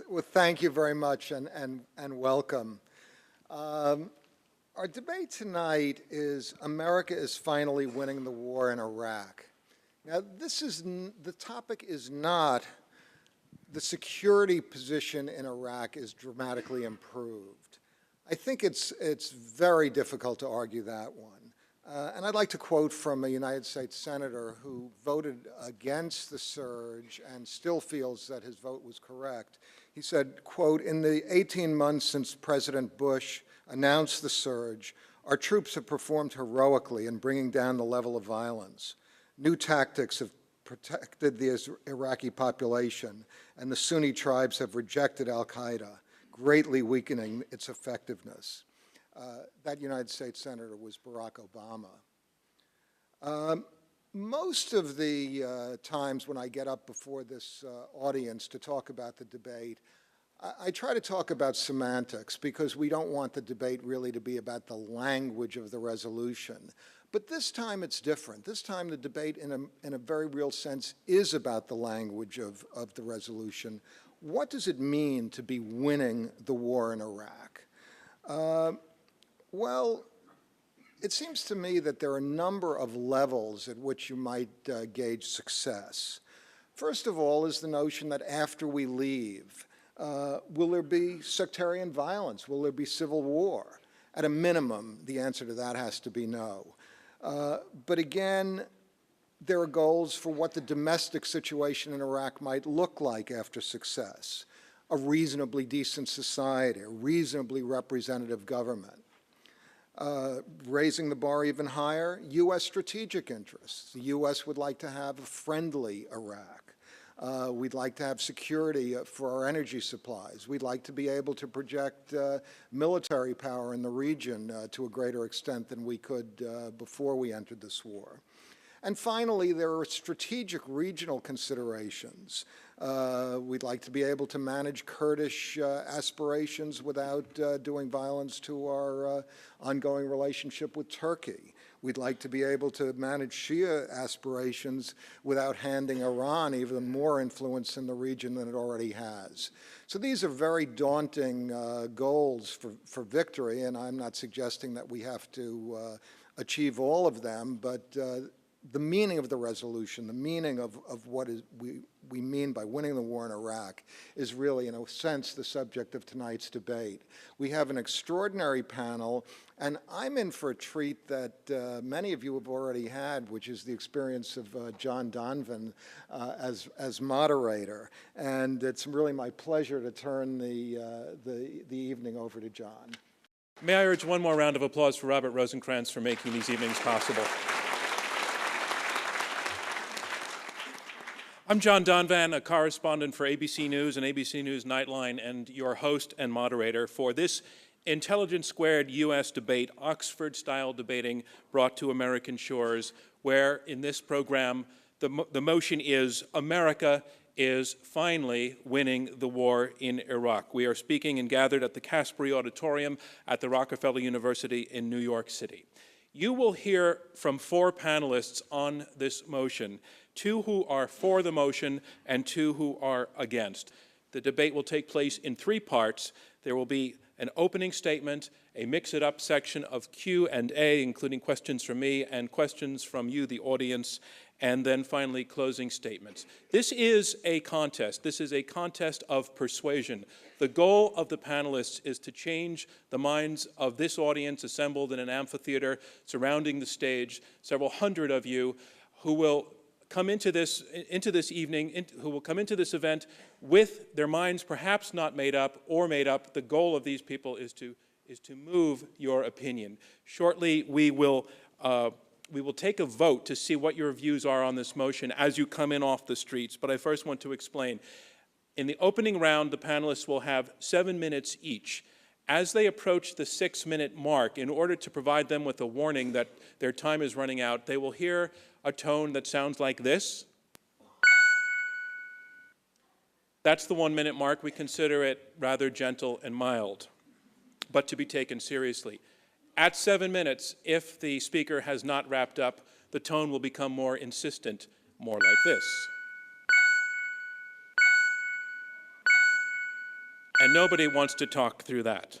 Well, thank you very much and welcome. Our debate tonight is America is finally winning the war in Iraq. Now, the topic is not the security position in Iraq is dramatically improved. I think it's very difficult to argue that one. And I'd like to quote from a United States senator who voted against the surge and still feels that his vote was correct. He said, quote, "In the 18 months since President Bush announced the surge, our troops have performed heroically in bringing down the level of violence. New tactics have protected the Iraqi population, and the Sunni tribes have rejected al-Qaeda, greatly weakening its effectiveness." That United States senator was Barack Obama. Most of the times when I get up before this audience to talk about the debate, I try to talk about semantics because we don't want the debate really to be about the language of the resolution. But this time it's different. This time the debate in a very real sense is about the language of the resolution. What does it mean to be winning the war in Iraq? Well, it seems to me that there are a number of levels at which you might gauge success. First of all is the notion that after we leave, will there be sectarian violence? Will there be civil war? At a minimum, the answer to that has to be no. But again, there are goals for what the domestic situation in Iraq might look like after success. A reasonably decent society, a reasonably representative government. Raising the bar even higher, U.S. strategic interests. The U.S. would like to have a friendly Iraq. We'd like to have security for our energy supplies. We'd like to be able to project military power in the region to a greater extent than we could before we entered this war. And finally, there are strategic regional considerations. We'd like to be able to manage Kurdish aspirations without doing violence to our ongoing relationship with Turkey. We'd like to be able to manage Shia aspirations without handing Iran even more influence in the region than it already has. So these are very daunting goals for victory, and I'm not suggesting that we have to achieve all of them, but the meaning of the resolution, the meaning of what we mean by winning the war in Iraq is really, in a sense, the subject of tonight's debate. We have an extraordinary panel, and I'm in for a treat that many of you have already had, which is the experience of John Donvan as moderator. And it's really my pleasure to turn the evening over to John. May I urge one more round of applause for Robert Rosencrantz for making these evenings possible. I'm John Donvan, a correspondent for ABC News and ABC News Nightline, and your host and moderator for this Intelligence Squared U.S. debate, Oxford-style debating brought to American shores, where in this program the motion is America is finally winning the war in Iraq. We are speaking and gathered at the Caspery Auditorium at the Rockefeller University in New York City. You will hear from 4 panelists on this motion, 2 who are for the motion and 2 who are against. The debate will take place in 3 parts. There will be an opening statement, a mix-it-up section of Q&A, including questions from me and questions from you, the audience, and then finally closing statements. This is a contest. This is a contest of persuasion. The goal of the panelists is to change the minds of this audience assembled in an amphitheater surrounding the stage, several hundred of you who will come into this evening, who will come into this event with their minds perhaps not made up or made up. The goal of these people is to move your opinion. Shortly, we will take a vote to see what your views are on this motion as you come in off the streets. But I first want to explain. In the opening round, the panelists will have 7 minutes each. As they approach the 6-minute mark, in order to provide them with a warning that their time is running out, they will hear a tone that sounds like this. That's the 1-minute mark. We consider it rather gentle and mild, but to be taken seriously. At 7 minutes, if the speaker has not wrapped up, the tone will become more insistent, more like this. And nobody wants to talk through that.